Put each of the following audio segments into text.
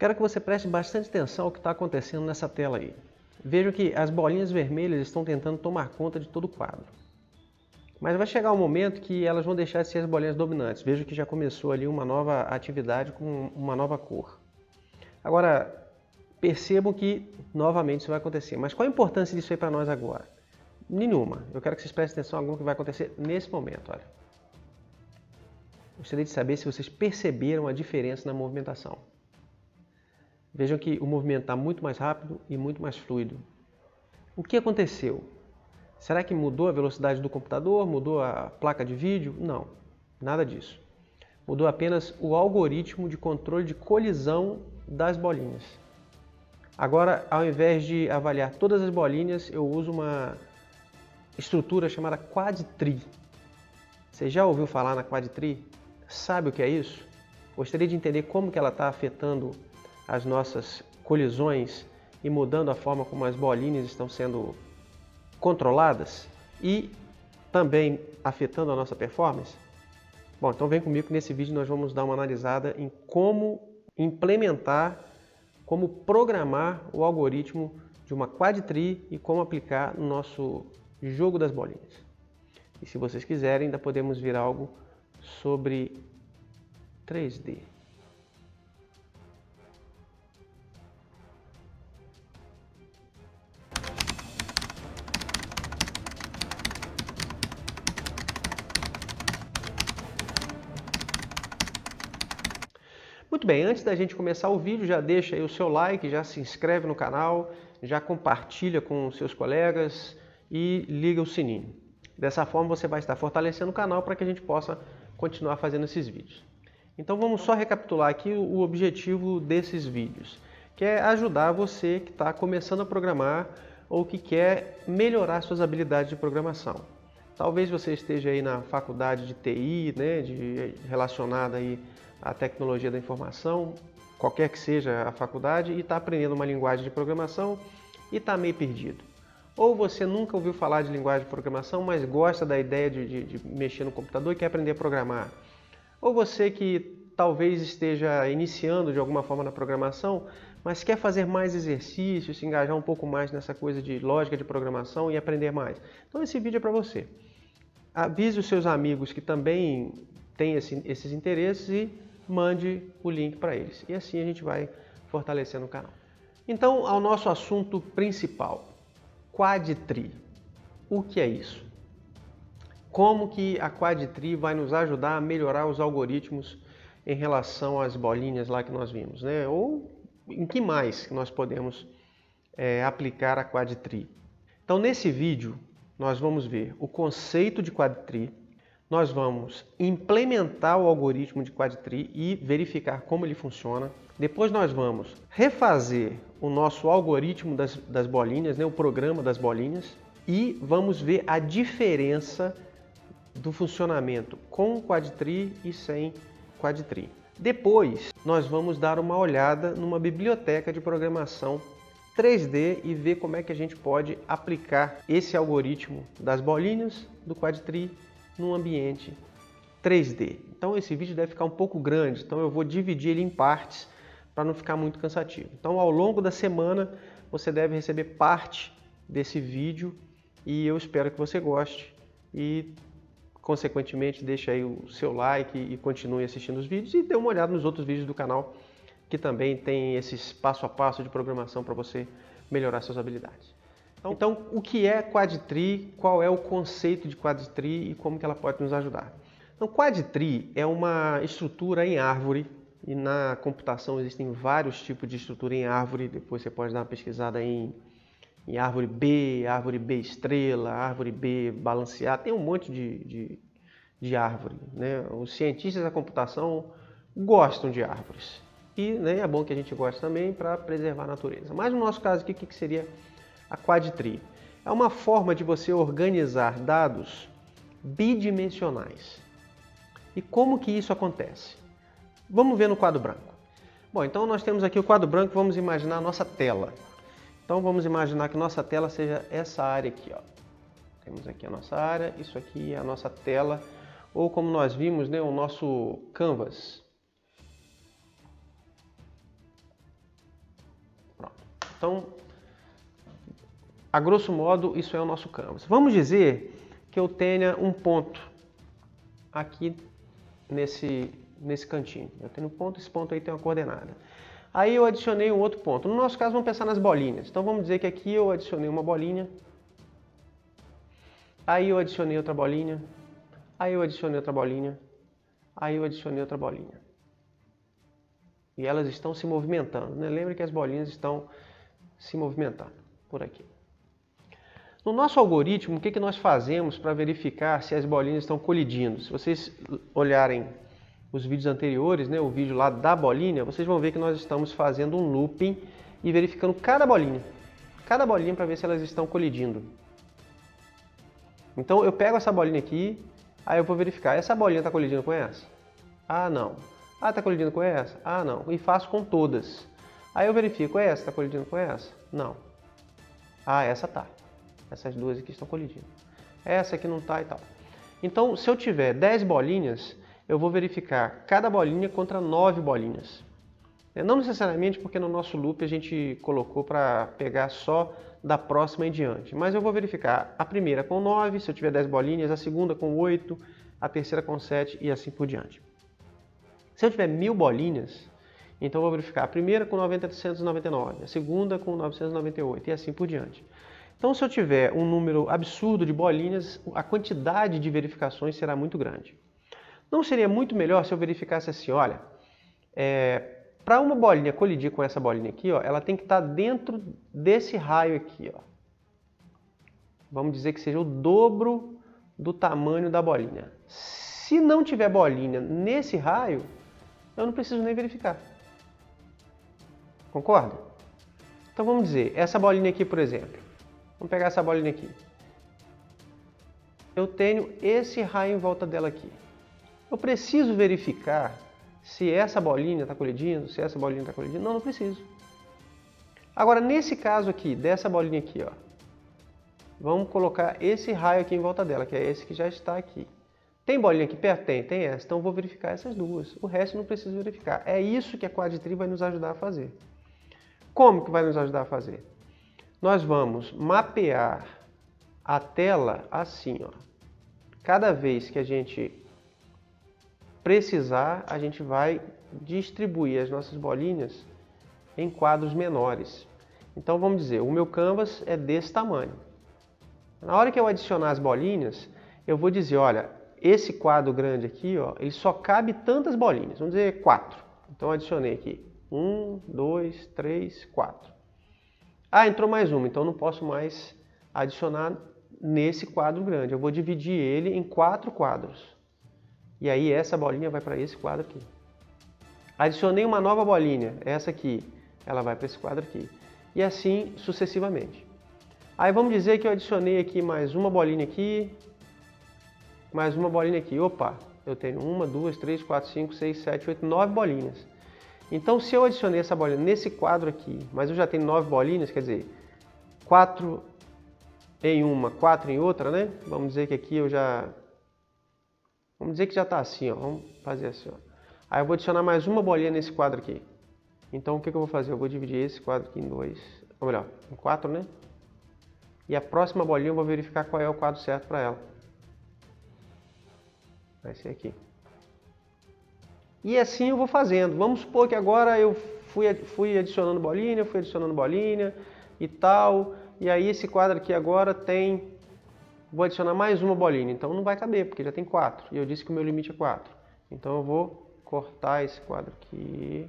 Quero que você preste bastante atenção ao que está acontecendo nessa tela aí. Veja que as bolinhas vermelhas estão tentando tomar conta de todo o quadro. Mas vai chegar um momento que elas vão deixar de ser as bolinhas dominantes. Veja que já começou ali uma nova atividade com uma nova cor. Agora, percebam que novamente isso vai acontecer. Mas qual a importância disso aí para nós agora? Nenhuma. Eu quero que vocês prestem atenção em algo que vai acontecer nesse momento. Olha. Gostaria de saber se vocês perceberam a diferença na movimentação. Vejam que o movimento está muito mais rápido e muito mais fluido. O que aconteceu? Será que mudou a velocidade do computador? Mudou a placa de vídeo? Não, nada disso. Mudou apenas o algoritmo de controle de colisão das bolinhas. Agora, ao invés de avaliar todas as bolinhas, eu uso uma estrutura chamada Quad Tree. Você já ouviu falar na Quad Tree? Sabe o que é isso? Gostaria de entender como que ela está afetando as nossas colisões e mudando a forma como as bolinhas estão sendo controladas e também afetando a nossa performance? Bom, então vem comigo que nesse vídeo nós vamos dar uma analisada em como implementar, como programar o algoritmo de uma Quad Tree e como aplicar no nosso jogo das bolinhas. E se vocês quiserem, ainda podemos ver algo sobre 3D. Muito bem, antes da gente começar o vídeo, já deixa aí o seu like, já se inscreve no canal, já compartilha com seus colegas e liga o sininho. Dessa forma você vai estar fortalecendo o canal para que a gente possa continuar fazendo esses vídeos. Então vamos só recapitular aqui o objetivo desses vídeos, que é ajudar você que está começando a programar ou que quer melhorar suas habilidades de programação. Talvez você esteja aí na faculdade de TI, né, relacionada aí à tecnologia da informação, qualquer que seja a faculdade, e está aprendendo uma linguagem de programação e está meio perdido. Ou você nunca ouviu falar de linguagem de programação, mas gosta da ideia de mexer no computador e quer aprender a programar. Ou você que talvez esteja iniciando de alguma forma na programação, mas quer fazer mais exercícios, se engajar um pouco mais nessa coisa de lógica de programação e aprender mais. Então esse vídeo é para você. Avise os seus amigos que também têm esses interesses e mande o link para eles. E assim a gente vai fortalecendo o canal. Então, ao nosso assunto principal, Quad Tree. O que é isso? Como que a Quad Tree vai nos ajudar a melhorar os algoritmos em relação às bolinhas lá que nós vimos, né? Ou em que mais nós podemos aplicar a Quad Tree? Então, nesse vídeo, nós vamos ver o conceito de Quad Tree, nós vamos implementar o algoritmo de Quad Tree e verificar como ele funciona. Depois nós vamos refazer o nosso algoritmo das bolinhas, né, o programa das bolinhas, e vamos ver a diferença do funcionamento com Quad Tree e sem Quad Tree. Depois nós vamos dar uma olhada numa biblioteca de programação 3D e ver como é que a gente pode aplicar esse algoritmo das bolinhas do Quad Tree num ambiente 3D. Então esse vídeo deve ficar um pouco grande, então eu vou dividir ele em partes para não ficar muito cansativo. Então ao longo da semana você deve receber parte desse vídeo e eu espero que você goste e consequentemente deixe aí o seu like e continue assistindo os vídeos e dê uma olhada nos outros vídeos do canal que também tem esses passo a passo de programação para você melhorar suas habilidades. Então, o que é Quad Tree, qual é o conceito de Quad Tree e como que ela pode nos ajudar? Então, Quad Tree é uma estrutura em árvore e na computação existem vários tipos de estrutura em árvore. Depois você pode dar uma pesquisada em árvore B estrela, árvore B balanceada, tem um monte de árvore, né? Os cientistas da computação gostam de árvores. E né, é bom que a gente goste também para preservar a natureza. Mas no nosso caso aqui, o que seria a Quad Tree? É uma forma de você organizar dados bidimensionais. E como que isso acontece? Vamos ver no quadro branco. Bom, então nós temos aqui o quadro branco, vamos imaginar a nossa tela. Então vamos imaginar que nossa tela seja essa área aqui, ó. Temos aqui a nossa área, isso aqui é a nossa tela, ou como nós vimos, né, o nosso canvas. Pronto. Então, a grosso modo, isso é o nosso canvas. Vamos dizer que eu tenha um ponto aqui nesse cantinho. Eu tenho um ponto, esse ponto aí tem uma coordenada. Aí eu adicionei um outro ponto. No nosso caso, vamos pensar nas bolinhas. Então vamos dizer que aqui eu adicionei uma bolinha. Aí eu adicionei outra bolinha. Aí eu adicionei outra bolinha. Aí eu adicionei outra bolinha. E elas estão se movimentando, né? Lembra que as bolinhas estão se movimentando por aqui. No nosso algoritmo, o que nós fazemos para verificar se as bolinhas estão colidindo? Se vocês olharem os vídeos anteriores, né, o vídeo lá da bolinha, vocês vão ver que nós estamos fazendo um looping e verificando cada bolinha para ver se elas estão colidindo. Então eu pego essa bolinha aqui, aí eu vou verificar, essa bolinha está colidindo com essa? Ah, não. Ah, está colidindo com essa? Ah, não. E faço com todas. Aí eu verifico, essa está colidindo com essa? Não. Ah, essa está. Essas duas aqui estão colidindo. Essa aqui não está e tal. Então, se eu tiver 10 bolinhas, eu vou verificar cada bolinha contra 9 bolinhas. Não necessariamente porque no nosso loop a gente colocou para pegar só da próxima em diante. Mas eu vou verificar a primeira com 9, se eu tiver 10 bolinhas, a segunda com 8, a terceira com 7 e assim por diante. Se eu tiver 1000 bolinhas, então eu vou verificar a primeira com 999, a segunda com 998 e assim por diante. Então, se eu tiver um número absurdo de bolinhas, a quantidade de verificações será muito grande. Não seria muito melhor se eu verificasse assim, olha, para uma bolinha colidir com essa bolinha aqui, ó, ela tem que estar dentro desse raio aqui, ó. Vamos dizer que seja o dobro do tamanho da bolinha. Se não tiver bolinha nesse raio, eu não preciso nem verificar. Concorda? Então vamos dizer, essa bolinha aqui, por exemplo. Vamos pegar essa bolinha aqui. Eu tenho esse raio em volta dela aqui. Eu preciso verificar se essa bolinha está colidindo, se essa bolinha está colidindo. Não, não preciso. Agora, nesse caso aqui, dessa bolinha aqui, ó, vamos colocar esse raio aqui em volta dela, que é esse que já está aqui. Tem bolinha aqui perto? Tem essa. Então eu vou verificar essas duas. O resto não preciso verificar. É isso que a Quadtree vai nos ajudar a fazer. Como que vai nos ajudar a fazer? Nós vamos mapear a tela assim, ó. Cada vez que a gente precisar, a gente vai distribuir as nossas bolinhas em quadros menores. Então vamos dizer, o meu canvas é desse tamanho. Na hora que eu adicionar as bolinhas, eu vou dizer, olha, esse quadro grande aqui, ó, ele só cabe tantas bolinhas, vamos dizer 4. Então eu adicionei aqui 1, 2, 3, 4. Ah, entrou mais uma, então eu não posso mais adicionar nesse quadro grande. Eu vou dividir ele em 4 quadros. E aí essa bolinha vai para esse quadro aqui. Adicionei uma nova bolinha, essa aqui, ela vai para esse quadro aqui. E assim sucessivamente. Aí vamos dizer que eu adicionei aqui mais uma bolinha aqui, mais uma bolinha aqui. Opa, eu tenho 1, 2, 3, 4, 5, 6, 7, 8, 9 bolinhas. Então, se eu adicionei essa bolinha nesse quadro aqui, mas eu já tenho 9 bolinhas, quer dizer, 4 em uma, 4 em outra, né? Vamos dizer que aqui eu já... Vamos dizer que já está assim, ó. Vamos fazer assim, ó. Aí eu vou adicionar mais uma bolinha nesse quadro aqui. Então, o que eu vou fazer? Eu vou dividir esse quadro aqui em 2, ou melhor, em 4, né? E a próxima bolinha eu vou verificar qual é o quadro certo para ela. Vai ser aqui. E assim eu vou fazendo. Vamos supor que agora eu fui adicionando bolinha e tal. E aí esse quadro aqui agora tem... Vou adicionar mais uma bolinha. Então não vai caber, porque já tem 4. E eu disse que o meu limite é 4. Então eu vou cortar esse quadro aqui.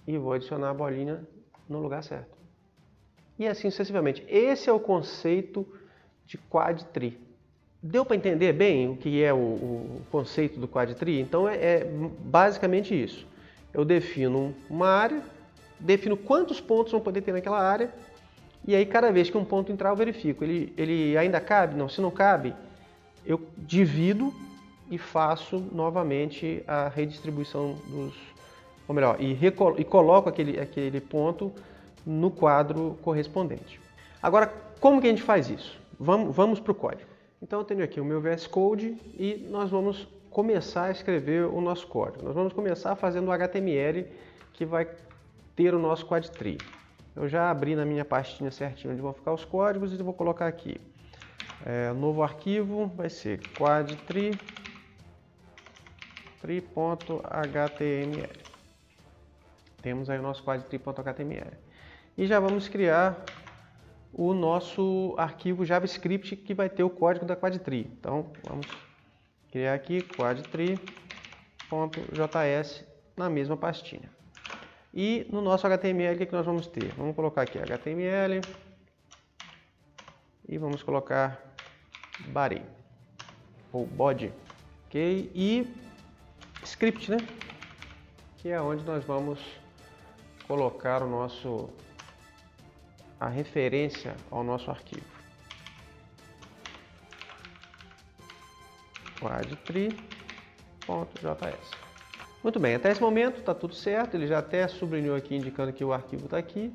E vou adicionar a bolinha no lugar certo. E assim sucessivamente. Esse é o conceito de Quadtree. Deu para entender bem o que é o conceito do Quadtree? Então é basicamente isso. Eu defino uma área, defino quantos pontos vão poder ter naquela área, e aí cada vez que um ponto entrar eu verifico. Ele ainda cabe? Não, se não cabe, eu divido e faço novamente a redistribuição dos... Ou melhor, e coloco aquele ponto no quadro correspondente. Agora, como que a gente faz isso? Vamos para o código. Então eu tenho aqui o meu VS Code e nós vamos começar a escrever o nosso código. Nós vamos começar fazendo o HTML que vai ter o nosso quad tree. Eu já abri na minha pastinha certinho onde vão ficar os códigos e eu vou colocar aqui. Novo arquivo vai ser quadtree.html. Temos aí o nosso quadtree.html. E já vamos criar o nosso arquivo JavaScript que vai ter o código da quadtree. Então, vamos criar aqui quadtree.js na mesma pastinha. E no nosso HTML, o que nós vamos ter? Vamos colocar aqui HTML e vamos colocar body ou body, ok? E script, né? Que é onde nós vamos colocar a referência ao nosso arquivo. quadtree.js. Muito bem, até esse momento está tudo certo, ele já até sublinhou aqui indicando que o arquivo está aqui.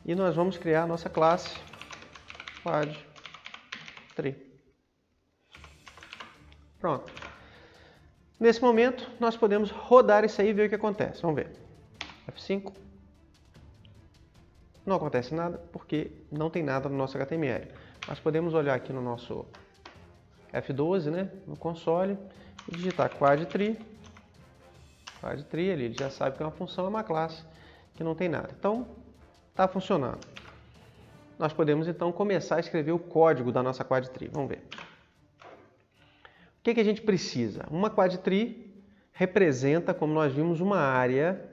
E nós vamos criar a nossa classe quadtree. Pronto. Nesse momento, nós podemos rodar isso aí e ver o que acontece. Vamos ver. F5. Não acontece nada porque não tem nada no nosso HTML. Nós podemos olhar aqui no nosso F12, né, no console, e digitar quadtree. Quadtree ali, ele já sabe que é uma função, é uma classe que não tem nada. Então, está funcionando. Nós podemos então começar a escrever o código da nossa quadtree. Vamos ver. O que a gente precisa? Uma quadtree representa, como nós vimos, uma área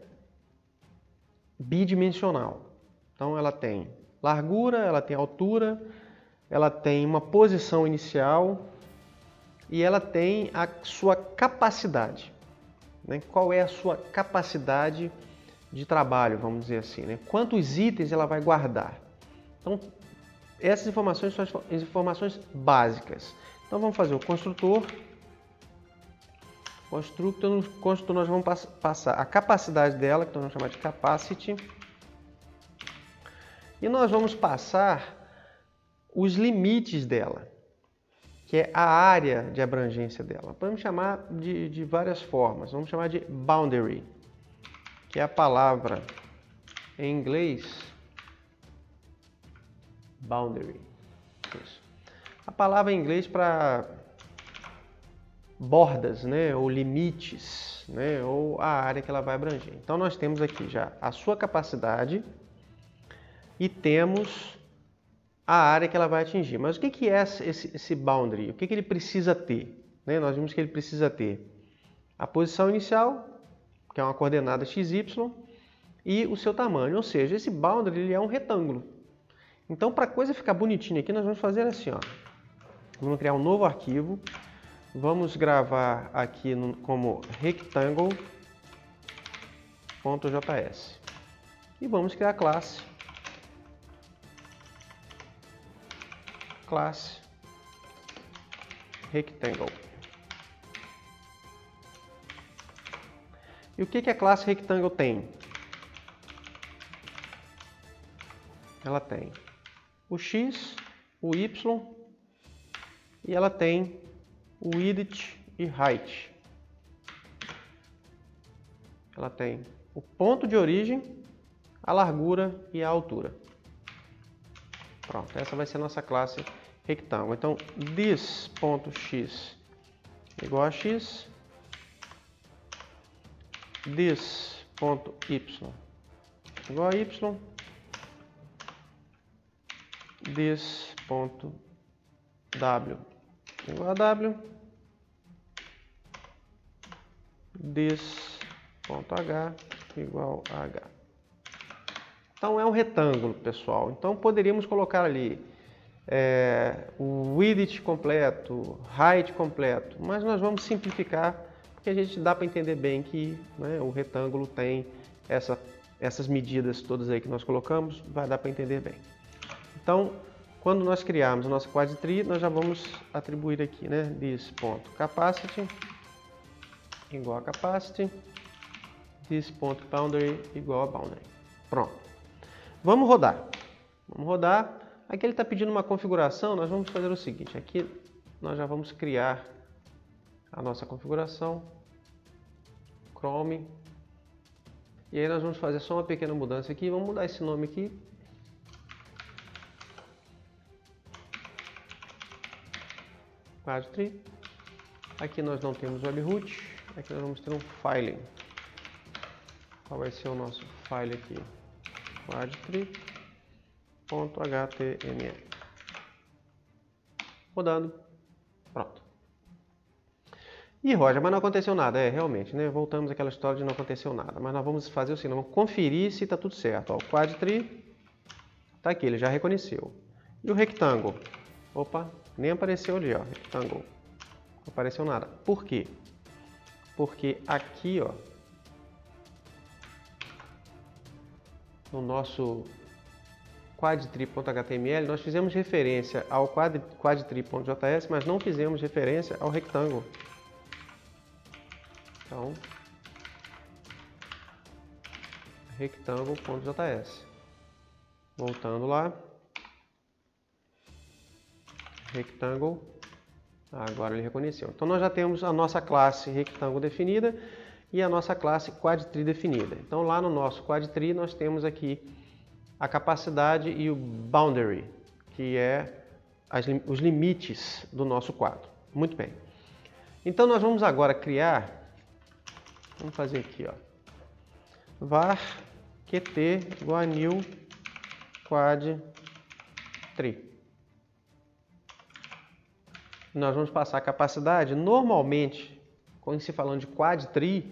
bidimensional. Então, ela tem largura, ela tem altura, ela tem uma posição inicial e ela tem a sua capacidade. Qual é a sua capacidade de trabalho, vamos dizer assim, né? Quantos itens ela vai guardar. Então, essas informações são as informações básicas. Então, vamos fazer o construtor. No construtor nós vamos passar a capacidade dela, que nós vamos chamar de capacity. E nós vamos passar os limites dela, que é a área de abrangência dela. Podemos chamar de várias formas. Vamos chamar de boundary, que é a palavra em inglês boundary. Isso. A palavra em inglês para bordas, né, ou limites, né, ou a área que ela vai abranger. Então nós temos aqui já a sua capacidade e temos a área que ela vai atingir. Mas o que é esse boundary? O que ele precisa ter? Nós vimos que ele precisa ter a posição inicial, que é uma coordenada XY, e o seu tamanho. Ou seja, esse boundary ele é um retângulo. Então, para a coisa ficar bonitinha aqui, nós vamos fazer assim. Vamos criar um novo arquivo. Vamos gravar aqui como rectangle.js. E vamos criar a classe rectangle. E o que a classe rectangle tem? Ela tem o x, o y e ela tem o width e height. Ela tem o ponto de origem, a largura e a altura. Pronto, essa vai ser a nossa classe rectangle. Então, this.x igual a x, this.y igual a y, this.w igual a w, this.h igual a h. Então é um retângulo, pessoal. Então poderíamos colocar ali o width completo, height completo, mas nós vamos simplificar porque a gente dá para entender bem que, né, o retângulo tem essas medidas todas aí que nós colocamos, vai dar para entender bem. Então, quando nós criarmos a nossa quadtree, nós já vamos atribuir aqui, né, this.capacity igual a capacity, this.boundary igual a boundary. Pronto. Vamos rodar. Aqui ele está pedindo uma configuração, nós vamos fazer o seguinte, aqui nós já vamos criar a nossa configuração, Chrome, E aí nós vamos fazer só uma pequena mudança aqui. Vamos mudar esse nome aqui. Quadtree. Aqui nós não temos webhook. Aqui nós vamos ter um filing. Qual vai ser o nosso file aqui? Quadtree.html. Rodando. Pronto. Ih, Roger, mas não aconteceu nada. É, realmente, né? Voltamos àquela história de não aconteceu nada. Mas nós vamos fazer o seguinte, vamos conferir se está tudo certo. Ó, o Quadtree está aqui, ele já reconheceu. E o Rectangle? Opa, nem apareceu ali, ó, Rectangle. Não apareceu nada. Por quê? Porque aqui, ó, no nosso Quadtree.html, nós fizemos referência ao Quadtree.js, mas não fizemos referência ao Rectangle. Então, Rectangle.js. Voltando lá. Rectangle. Agora ele reconheceu. Então nós já temos a nossa classe Rectangle definida e a nossa classe Quadtree definida. Então lá no nosso Quadtree nós temos aqui a capacidade e o boundary, que é os limites do nosso quadro. Muito bem. Então nós vamos agora criar, vamos fazer aqui, ó, var qt igual a new Quadtree. Nós vamos passar a capacidade. Normalmente, quando se falando de Quadtree,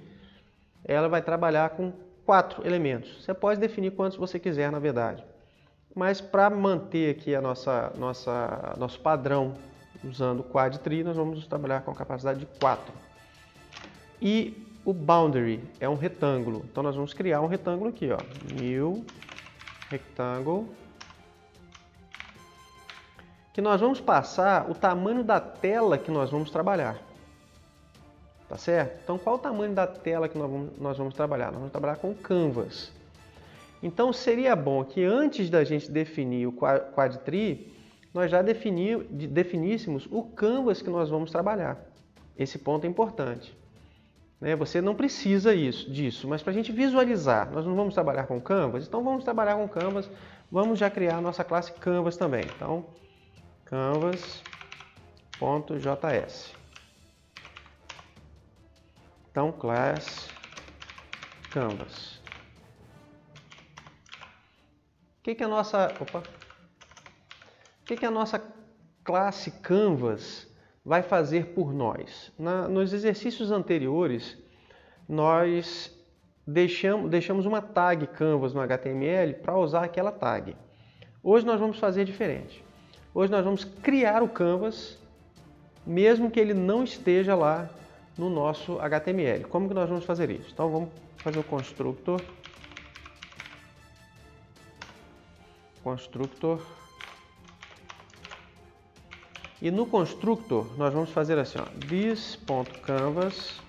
ela vai trabalhar com 4 elementos. Você pode definir quantos você quiser, na verdade. Mas para manter aqui a nosso padrão usando Quadtree, nós vamos trabalhar com a capacidade de 4. E o boundary é um retângulo. Então nós vamos criar um retângulo aqui, ó. New rectangle. Que nós vamos passar o tamanho da tela que nós vamos trabalhar. Tá certo? Então, qual o tamanho da tela que nós vamos trabalhar? Nós vamos trabalhar com Canvas. Então, seria bom que antes da gente definir o Quadtree, nós já definíssemos o Canvas que nós vamos trabalhar. Esse ponto é importante. Você não precisa disso, mas para a gente visualizar, nós não vamos trabalhar com Canvas? Então, vamos trabalhar com Canvas. Vamos já criar a nossa classe Canvas também. Então, canvas.js. Então, class canvas. O que a nossa classe canvas vai fazer por nós? Nos exercícios anteriores, nós deixamos uma tag canvas no HTML para usar aquela tag. Hoje nós vamos fazer diferente. Hoje nós vamos criar o canvas, mesmo que ele não esteja lá no nosso HTML. Como que nós vamos fazer isso? Então vamos fazer o constructor. E no constructor nós vamos fazer assim, ó, this.canvas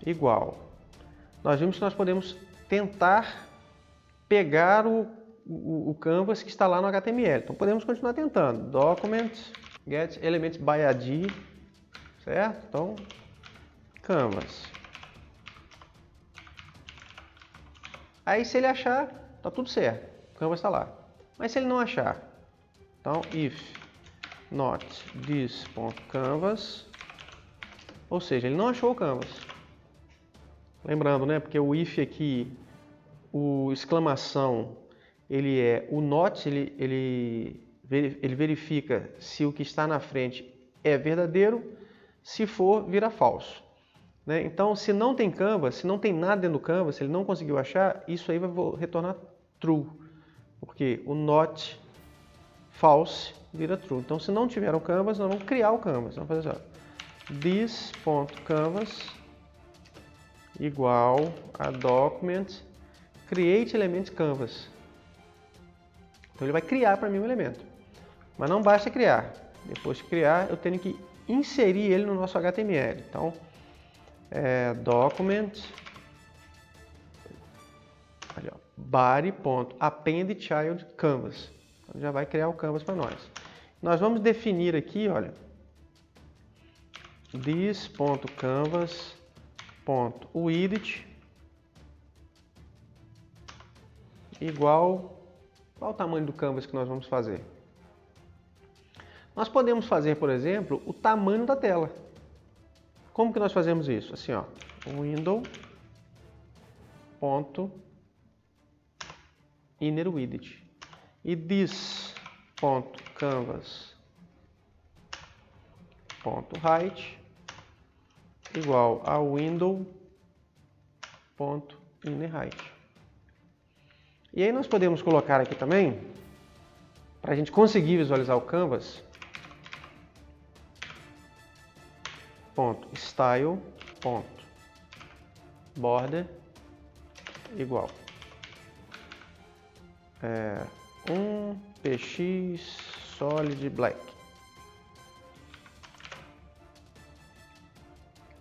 igual. Nós vimos que nós podemos tentar pegar o canvas que está lá no HTML. Então podemos continuar tentando. Document get elements by ID, certo? Então canvas. Aí se ele achar, tá tudo certo. O canvas está lá. Mas se ele não achar, então if not this.canvas, ou seja, ele não achou o canvas. Lembrando, né? Porque o if aqui, o exclamação, ele é o not, ele verifica se o que está na frente é verdadeiro, se for, vira falso. Então, se não tem canvas, se não tem nada dentro do canvas, se ele não conseguiu achar, isso aí vai retornar true, porque o not false vira true. Então, se não tiver o canvas, nós vamos criar o canvas. Vamos fazer assim, ó, this.canvas igual a document create element canvas. Então ele vai criar para mim um elemento. Mas não basta criar. Depois de criar, eu tenho que inserir ele no nosso HTML. Então, document body.append child canvas. Então, já vai criar o canvas para nós. Nós vamos definir aqui, olha, this.canvas.width igual ao tamanho do canvas que nós vamos fazer. Nós podemos fazer, por exemplo, o tamanho da tela. Como que nós fazemos isso? Assim, ó, window.innerWidth e this.canvas.height igual a window.innerHeight. E aí nós podemos colocar aqui também, para a gente conseguir visualizar o canvas, .style.border igual 1px solid black.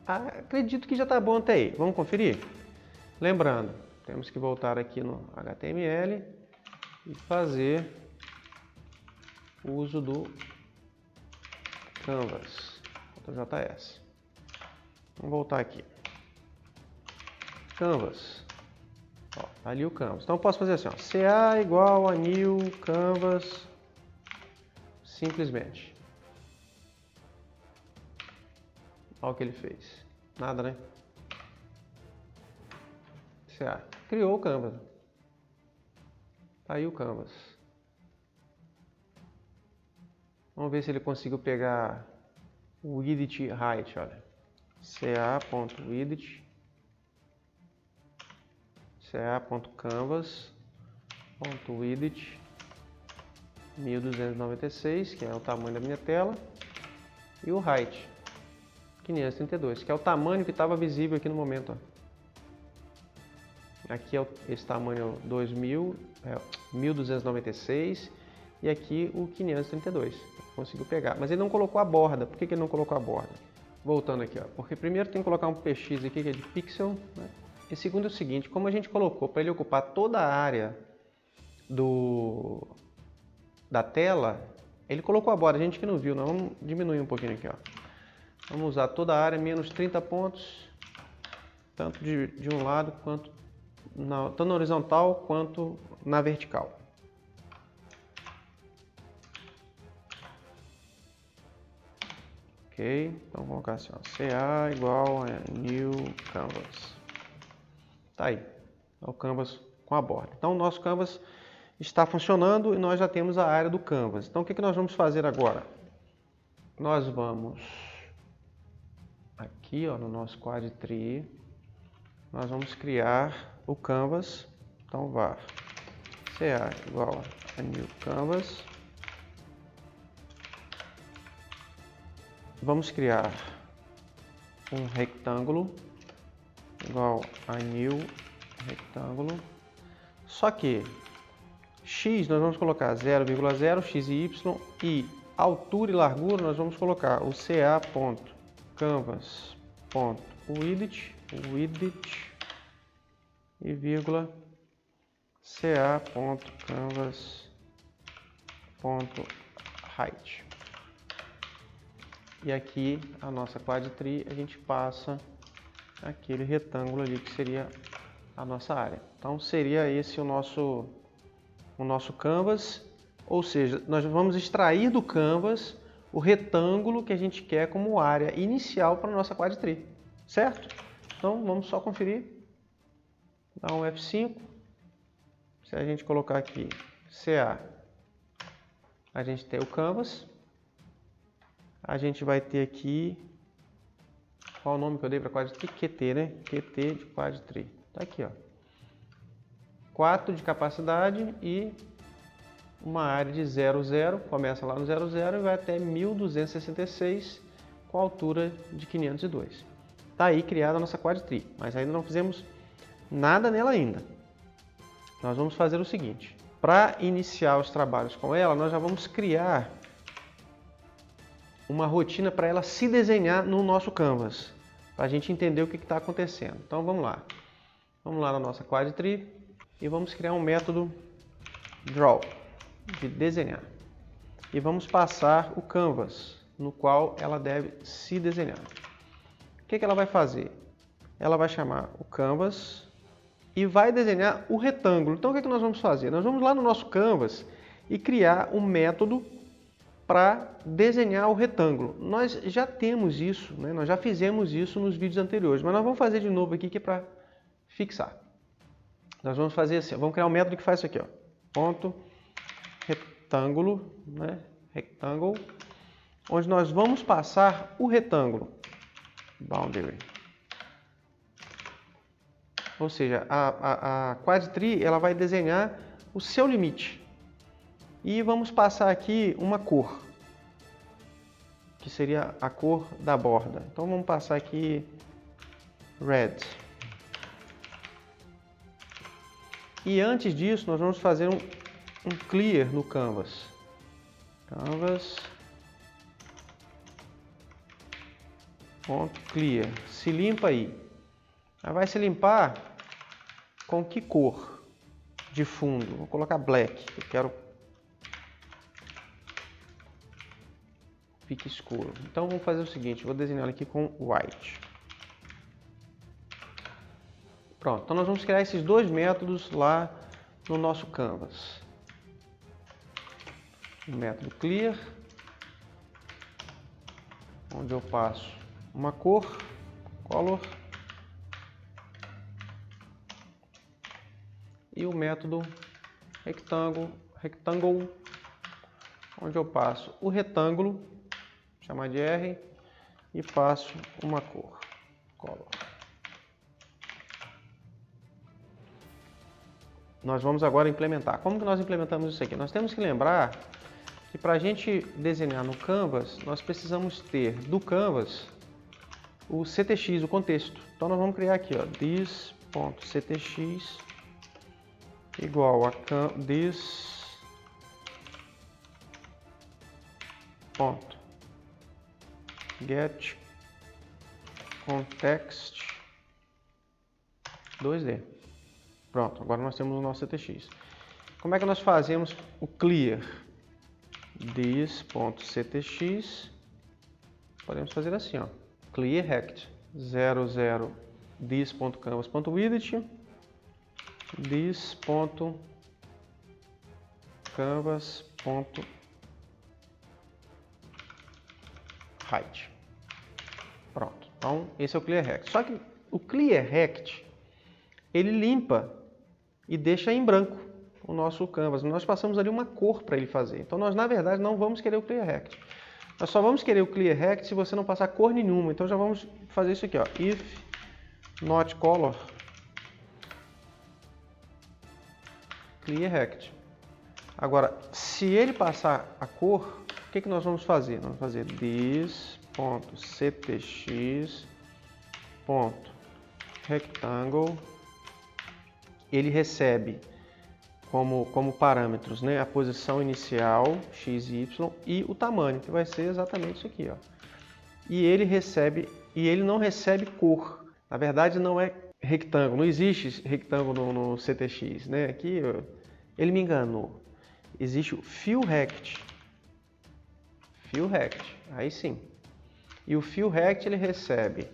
Acredito que já está bom até aí. Vamos conferir? Lembrando, temos que voltar aqui no HTML e fazer o uso do canvas, .js. Vamos voltar aqui. Canvas. Ó, tá ali o canvas. Então eu posso fazer assim, ó, CA igual a new canvas, simplesmente. Olha o que ele fez. Nada, né? CA. Criou o canvas. Tá aí o canvas. Vamos ver se ele conseguiu pegar o width height, olha. ca.width ca.canvas.width 1296, que é o tamanho da minha tela, e o height 532, que é o tamanho que estava visível aqui no momento, ó. Aqui é esse tamanho 1296 e aqui o 532. Conseguiu pegar, mas ele não colocou a borda. Por que ele não colocou a borda? Voltando aqui, ó, porque primeiro tem que colocar um px aqui que é de pixel, né? E segundo é o seguinte, como a gente colocou para ele ocupar toda a área da tela, ele colocou a borda, a gente que não viu, nós vamos diminuir um pouquinho aqui, ó. Vamos usar toda a área menos 30 pontos, tanto de um lado quanto tanto na horizontal quanto na vertical. Ok, então vamos colocar assim, ó, CA igual a new canvas. Tá aí, é o canvas com a borda. Então o nosso canvas está funcionando e nós já temos a área do canvas. Então o que nós vamos fazer agora? Nós vamos aqui, ó, no nosso quad tree, nós vamos criar o canvas. Então var CA igual a new canvas. Vamos criar um retângulo igual a new retângulo. Só que x nós vamos colocar 0,0, x e y, e altura e largura nós vamos colocar o ca.canvas.width e vírgula ca.canvas.height. E aqui a nossa quad tree a gente passa aquele retângulo ali que seria a nossa área. Então seria esse o nosso canvas, ou seja, nós vamos extrair do canvas o retângulo que a gente quer como área inicial para a nossa quad tree, certo? Então vamos só conferir, dá um F5, se a gente colocar aqui CA, a gente tem o canvas, a gente vai ter aqui, qual o nome que eu dei para quad tree? QT, né? QT de quad tree, tá aqui, ó, 4 de capacidade e uma área de 0,0, começa lá no 0,0 e vai até 1266 com altura de 502. Tá aí criada a nossa quad tree, mas ainda não fizemos nada nela ainda. Nós vamos fazer o seguinte, para iniciar os trabalhos com ela, nós já vamos criar uma rotina para ela se desenhar no nosso canvas, para a gente entender o que está acontecendo. Então vamos lá na nossa quad tree e vamos criar um método draw, de desenhar, e vamos passar o canvas no qual ela deve se desenhar. O que ela vai fazer? Ela vai chamar o canvas e vai desenhar o retângulo. Então o que é que nós vamos fazer? Nós vamos lá no nosso Canvas e criar um método para desenhar o retângulo. Nós já temos isso, né? Nós já fizemos isso nos vídeos anteriores, mas nós vamos fazer de novo aqui que é para fixar. Nós vamos fazer assim, vamos criar um método que faz isso aqui, ó. Ponto retângulo, né? Rectangle, onde nós vamos passar o retângulo. Boundary. Ou seja, a QuadTree ela vai desenhar o seu limite. E vamos passar aqui uma cor, que seria a cor da borda. Então vamos passar aqui red. E antes disso, nós vamos fazer um clear no Canvas. Canvas. Ponto clear. Se limpa aí. Aí vai se limpar com que cor de fundo? Vou colocar black. Eu quero fique escuro. Então vamos fazer o seguinte, vou desenhar aqui com white. Pronto, então nós vamos criar esses dois métodos lá no nosso Canvas. O método clear, onde eu passo uma cor, color, e o método rectangle, onde eu passo o retângulo, chamar de R, e passo uma cor, color. Nós vamos agora implementar. Como que nós implementamos isso aqui? Nós temos que lembrar que para a gente desenhar no Canvas, nós precisamos ter do Canvas o CTX, o contexto. Então nós vamos criar aqui, ó, this.ctx igual a this.get context 2D. Pronto, agora nós temos o nosso CTX. Como é que nós fazemos o clear? This.ctx, podemos fazer assim, ó, clear rect 00 this.canvas.width this.canvas.height. Pronto, então esse é o clear rect. Só que o clear rect ele limpa e deixa em branco o nosso Canvas. Nós passamos ali uma cor para ele fazer. Então nós na verdade não vamos querer o clear rect. Nós só vamos querer o clear rect se você não passar cor nenhuma. Então já vamos fazer isso aqui, ó. If not color clear rect. Agora, se ele passar a cor, o que nós vamos fazer? Nós vamos fazer this.ctx.rectangle. Ele recebe como parâmetros, né, a posição inicial, x e y, e o tamanho, que vai ser exatamente isso aqui, ó. E ele não recebe cor. Na verdade, não é retângulo, não existe retângulo no CTX, né? Aqui ele me enganou. Existe o fill rect. Fill rect, aí sim. E o fill rect ele recebe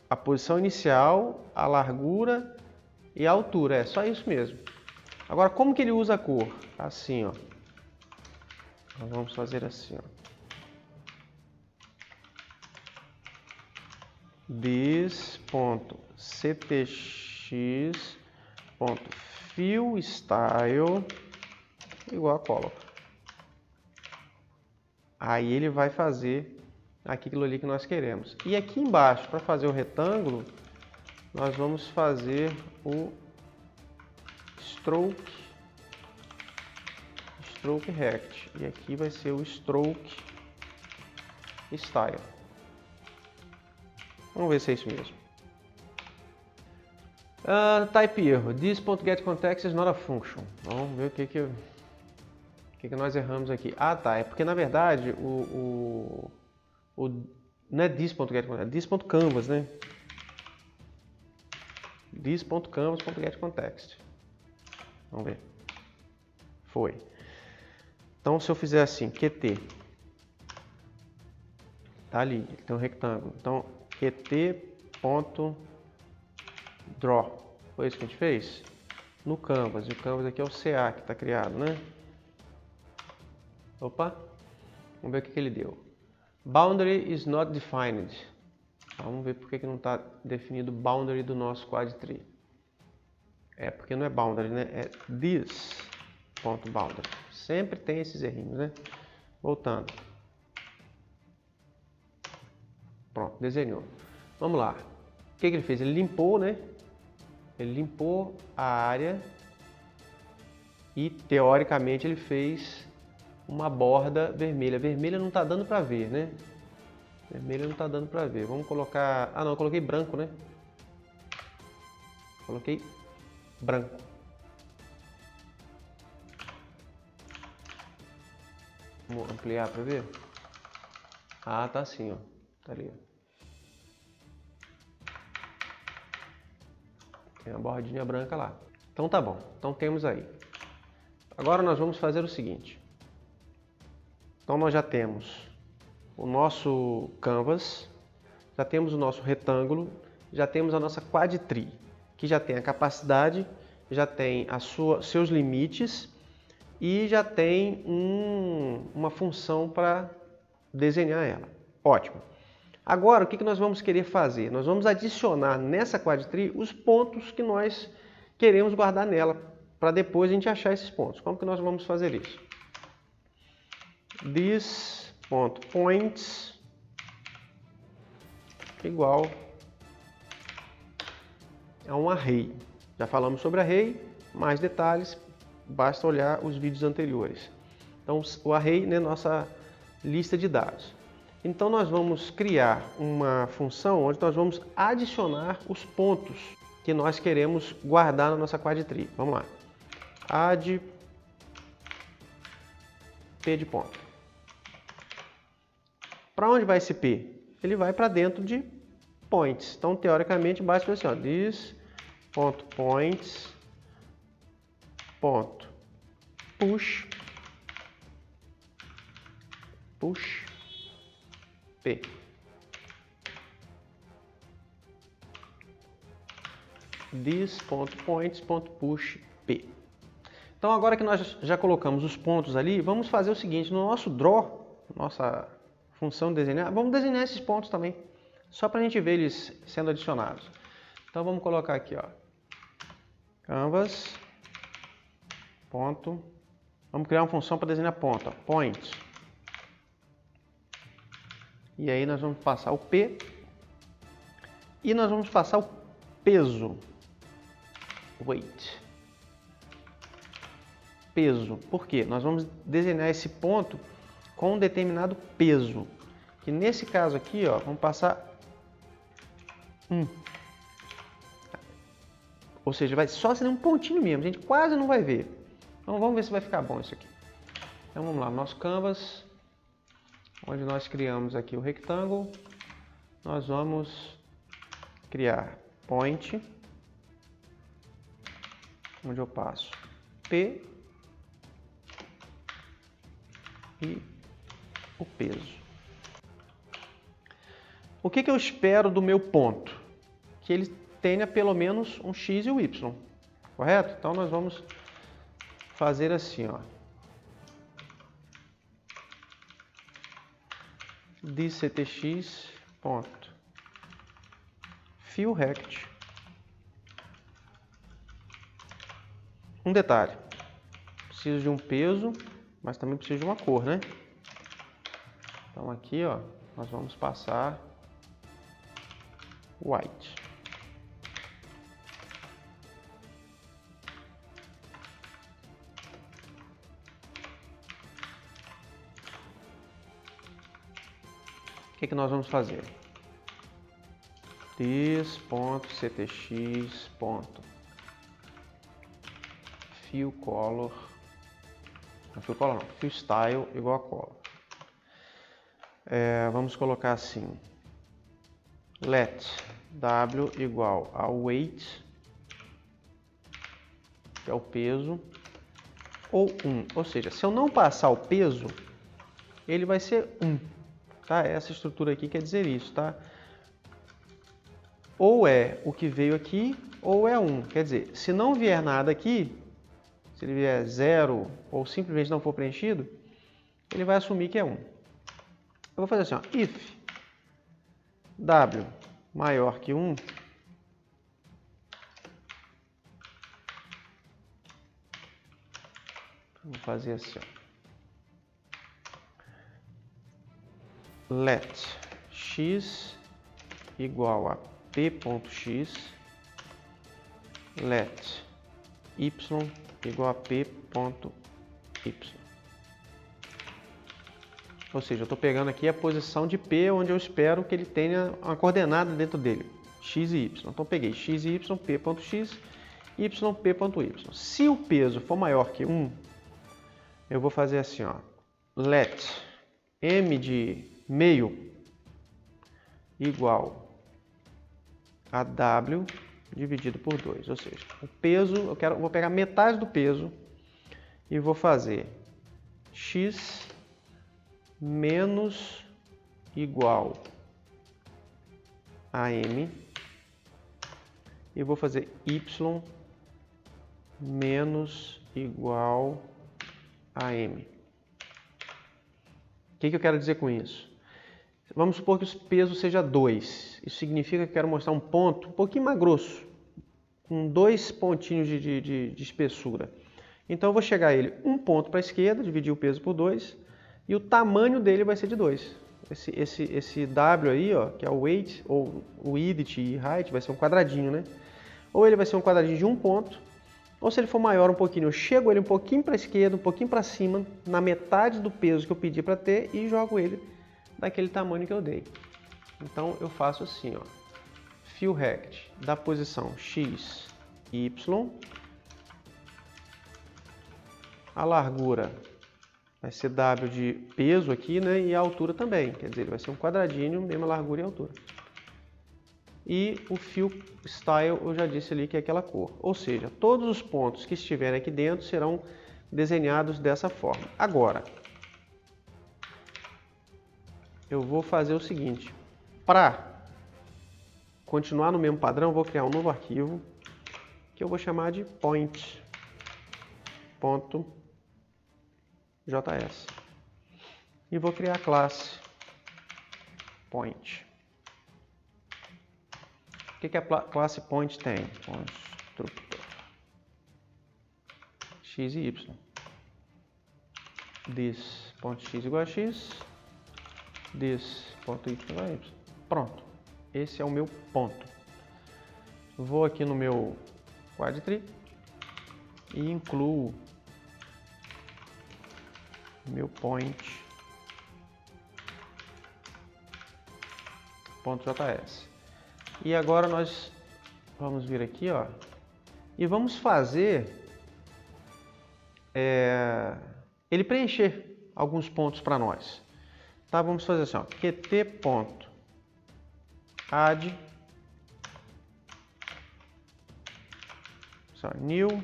a posição inicial, a largura e a altura, é só isso mesmo. Agora, como que ele usa a cor? Assim, ó. Nós vamos fazer assim, ó. This.ctx.fillStyle igual a color. Aí ele vai fazer aquilo ali que nós queremos. E aqui embaixo, para fazer o retângulo, nós vamos fazer o stroke rect. E aqui vai ser o stroke style. Vamos ver se é isso mesmo. Type erro. This.getContext is not a function. Vamos ver o que nós erramos aqui. Ah, tá. É porque na verdade não é this.getContext, é this.canvas, né? This.canvas.getContext. Vamos ver. Foi. Então se eu fizer assim, qt, tá ali, ele tem um retângulo. Então qt.get Draw. Foi isso que a gente fez? No Canvas. E o Canvas aqui é o CA que está criado, né? Opa! Vamos ver o que ele deu. Boundary is not defined. Vamos ver por que não está definido o boundary do nosso quad tree. É porque não é boundary, né? É this.boundary. Sempre tem esses errinhos, né? Voltando. Pronto, desenhou. Vamos lá. O que ele fez? Ele limpou, né? Ele limpou a área e, teoricamente, ele fez uma borda vermelha. Vermelha não está dando para ver, né? Vermelha não está dando para ver. Vamos colocar... Ah, não, eu coloquei branco, né? Coloquei branco. Vamos ampliar para ver? Ah, tá assim, ó. Tá ali, ó. Tem uma bordinha branca lá. Então tá bom. Então temos aí. Agora nós vamos fazer o seguinte. Então nós já temos o nosso canvas, já temos o nosso retângulo, já temos a nossa quad tree, que já tem a capacidade, já tem seus limites e já tem uma função para desenhar ela. Ótimo. Agora, o que nós vamos querer fazer? Nós vamos adicionar nessa quad tree os pontos que nós queremos guardar nela, para depois a gente achar esses pontos. Como que nós vamos fazer isso? This.points igual a um array. Já falamos sobre array, mais detalhes, basta olhar os vídeos anteriores. Então, o array é nossa lista de dados. Então nós vamos criar uma função onde nós vamos adicionar os pontos que nós queremos guardar na nossa quad tree. Vamos lá. Add P de ponto. Para onde vai esse P? Ele vai para dentro de points. Então, teoricamente, basta assim, ó, this.points push P. This.points.push P. Então, agora que nós já colocamos os pontos ali, vamos fazer o seguinte, no nosso draw, nossa função de desenhar, vamos desenhar esses pontos também, só para a gente ver eles sendo adicionados. Então, vamos colocar aqui, ó, canvas, ponto, vamos criar uma função para desenhar ponto, ó, point. E aí nós vamos passar o P e nós vamos passar o peso, weight. Peso, por quê? Nós vamos desenhar esse ponto com um determinado peso, que nesse caso aqui, ó, vamos passar 1. Ou seja, vai só ser um pontinho mesmo, a gente quase não vai ver. Então vamos ver se vai ficar bom isso aqui. Então vamos lá, nosso canvas, onde nós criamos aqui o retângulo, nós vamos criar point, onde eu passo P e o peso. O que eu espero do meu ponto? Que ele tenha pelo menos um x e um y, correto? Então nós vamos fazer assim, ó. dctx ponto fill rect. Um detalhe, preciso de um peso, mas também preciso de uma cor, né? Então aqui, ó, nós vamos passar white. O que nós vamos fazer? This.ctx. Fill color. Não, fill color não. Fill style igual a color. Vamos colocar assim. Let w igual a weight, que é o peso, ou 1. Ou seja, se eu não passar o peso, ele vai ser 1. Tá? Essa estrutura aqui quer dizer isso, tá? Ou é o que veio aqui, ou é 1. Quer dizer, se não vier nada aqui, se ele vier 0 ou simplesmente não for preenchido, ele vai assumir que é 1. Eu vou fazer assim, ó, if w maior que 1, vou fazer assim, ó, let x igual a p.x, let y igual a p.y. Ou seja, eu estou pegando aqui a posição de P, onde eu espero que ele tenha uma coordenada dentro dele, x e y. Então, eu peguei x e y, p.x, y, p.y. Se o peso for maior que 1, eu vou fazer assim, ó, let m de meio igual a w dividido por 2. Ou seja, o peso, vou pegar metade do peso e vou fazer x menos igual a m e vou fazer y menos igual a m. O que eu quero dizer com isso? Vamos supor que o peso seja 2. Isso significa que eu quero mostrar um ponto um pouquinho mais grosso, com 2 pontinhos de espessura. Então eu vou chegar a ele um ponto para a esquerda, dividir o peso por 2, e o tamanho dele vai ser de 2. Esse W aí, ó, que é o weight, ou o width e height, vai ser um quadradinho, né? Ou ele vai ser um quadradinho de um ponto, ou se ele for maior um pouquinho, eu chego ele um pouquinho para a esquerda, um pouquinho para cima, na metade do peso que eu pedi para ter, e jogo ele daquele tamanho que eu dei. Então eu faço assim, ó, fill rect da posição x, y, a largura vai ser W de peso aqui, né? E a altura também, quer dizer, ele vai ser um quadradinho, mesma largura e altura. E o fill style eu já disse ali que é aquela cor. Ou seja, todos os pontos que estiverem aqui dentro serão desenhados dessa forma. Agora, eu vou fazer o seguinte, para continuar no mesmo padrão, eu vou criar um novo arquivo que eu vou chamar de point.js. E vou criar a classe point. O que a classe point tem? Constructor x e y. This.x igual a x, this.y igual a y. Pronto. Esse é o meu ponto. Vou aqui no meu quadtree e incluo meu point.js. E agora nós vamos vir aqui, ó, e vamos fazer ele preencher alguns pontos para nós. Tá? Vamos fazer assim, ó, qt.add new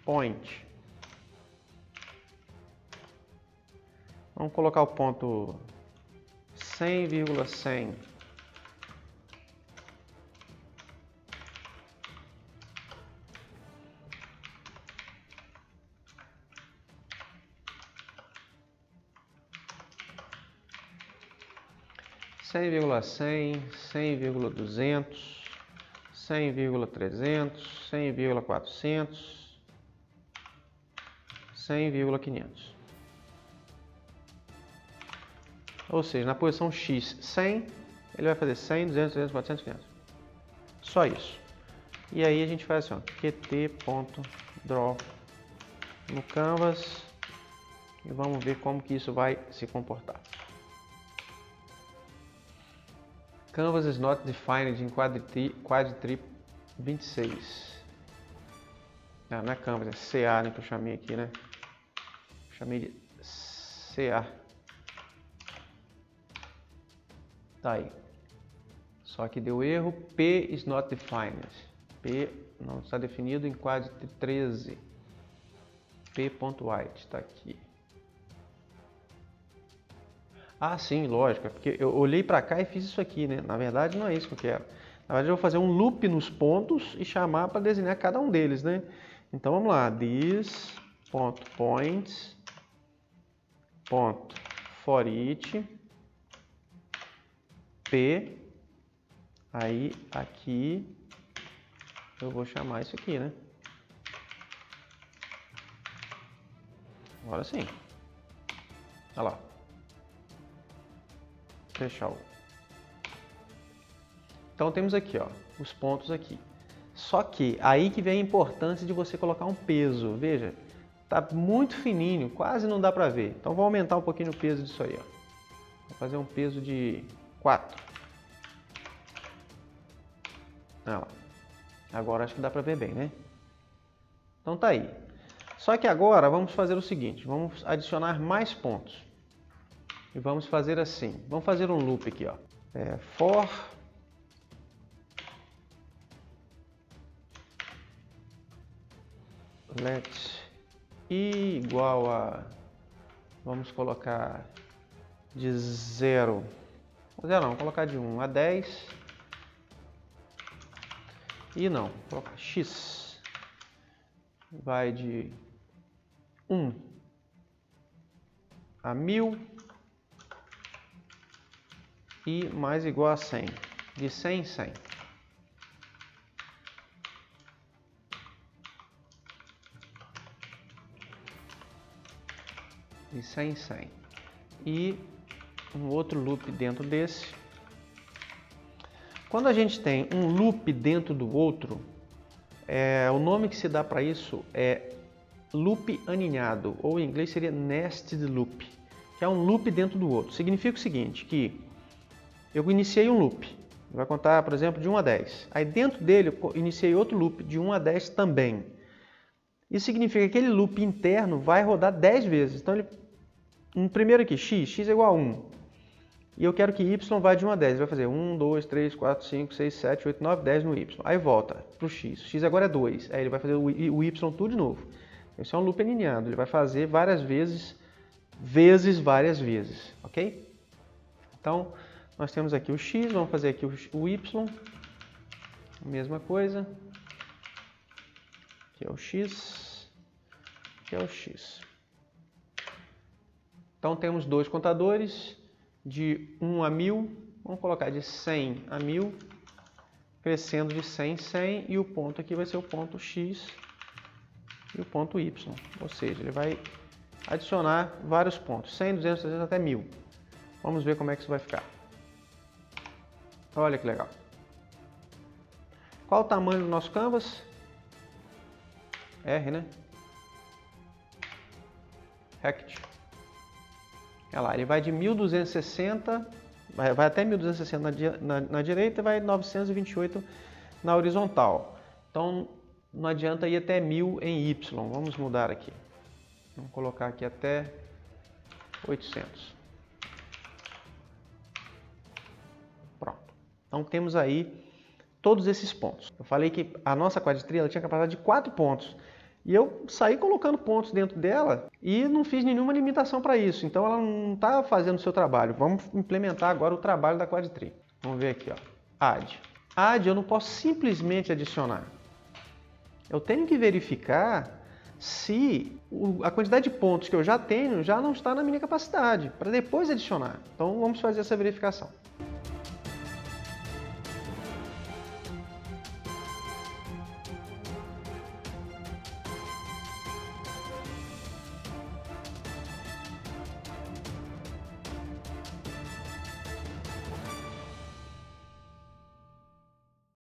point. Vamos colocar o ponto 100,100. Cem vírgula 100,200, 100,300, 100,400, 100,500. Ou seja, na posição x, 100, ele vai fazer 100, 200, 300, 400, 500. Só isso. E aí a gente faz assim, ó, qt.draw no canvas e vamos ver como que isso vai se comportar. Canvas is not defined in quadtree 26. Não é canvas, é CA, né, que eu chamei aqui, né? Chamei de CA. Tá aí. Só que deu erro. P is not defined. P não está definido em quadtree 13. P.white está aqui. Ah, sim, lógico. É porque eu olhei para cá e fiz isso aqui, né? Na verdade, não é isso que eu quero. Na verdade, eu vou fazer um loop nos pontos e chamar para desenhar cada um deles, né? Então, vamos lá. This.points, for each, p, aí aqui eu vou chamar isso aqui, né? Agora sim. Olha lá. Fechar o... Então temos aqui, ó, os pontos aqui. Só que aí que vem a importância de você colocar um peso. Veja, tá muito fininho, quase não dá para ver. Então vou aumentar um pouquinho o peso disso aí, ó. Vou fazer um peso de 4. Olha lá. Agora acho que dá para ver bem, né? Então tá aí. Só que agora vamos fazer o seguinte, vamos adicionar mais pontos. E vamos fazer assim, vamos fazer um loop aqui, ó. For let i igual a, vamos colocar de 0, não, vamos colocar de 1 a 10. E não, vou colocar x vai de 1 a 1000 e mais igual a 100, de 100 em 100. De 100 em 100. E um outro loop dentro desse. Quando a gente tem um loop dentro do outro, o nome que se dá para isso é loop aninhado, ou em inglês seria nested loop, que é um loop dentro do outro. Significa o seguinte, que eu iniciei um loop, vai contar, por exemplo, de 1 a 10. Aí dentro dele eu iniciei outro loop de 1 a 10 também. Isso significa que aquele loop interno vai rodar 10 vezes. Então, no primeiro aqui, x é igual a 1. E eu quero que y vá de 1 a 10. Ele vai fazer 1, 2, 3, 4, 5, 6, 7, 8, 9, 10 no y. Aí volta para o x. X agora é 2. Aí ele vai fazer o y tudo de novo. Esse é um loop aninhado. Ele vai fazer várias vezes, várias vezes. Ok? Então, nós temos aqui o x. Vamos fazer aqui o y. Mesma coisa. Aqui é o x. Aqui é o x. Então, temos dois contadores. De 1 a 1000, vamos colocar de 100 a 1000, crescendo de 100 em 100, e o ponto aqui vai ser o ponto x e o ponto y, ou seja, ele vai adicionar vários pontos, 100, 200, 300 até 1000. Vamos ver como é que isso vai ficar. Olha que legal. Qual o tamanho do nosso canvas? R, né? Rect. Olha lá, ele vai de 1260, vai até 1260 na direita e vai 928 na horizontal. Então, não adianta ir até 1000 em Y. Vamos mudar aqui. Vamos colocar aqui até 800. Pronto. Então, temos aí todos esses pontos. Eu falei que a nossa quadrilha tinha capacidade de 4 pontos. E eu saí colocando pontos dentro dela e não fiz nenhuma limitação para isso. Então ela não está fazendo o seu trabalho. Vamos implementar agora o trabalho da quadtree. Vamos ver aqui, ó. Add. Add eu não posso simplesmente adicionar. Eu tenho que verificar se a quantidade de pontos que eu já tenho já não está na minha capacidade, para depois adicionar. Então vamos fazer essa verificação.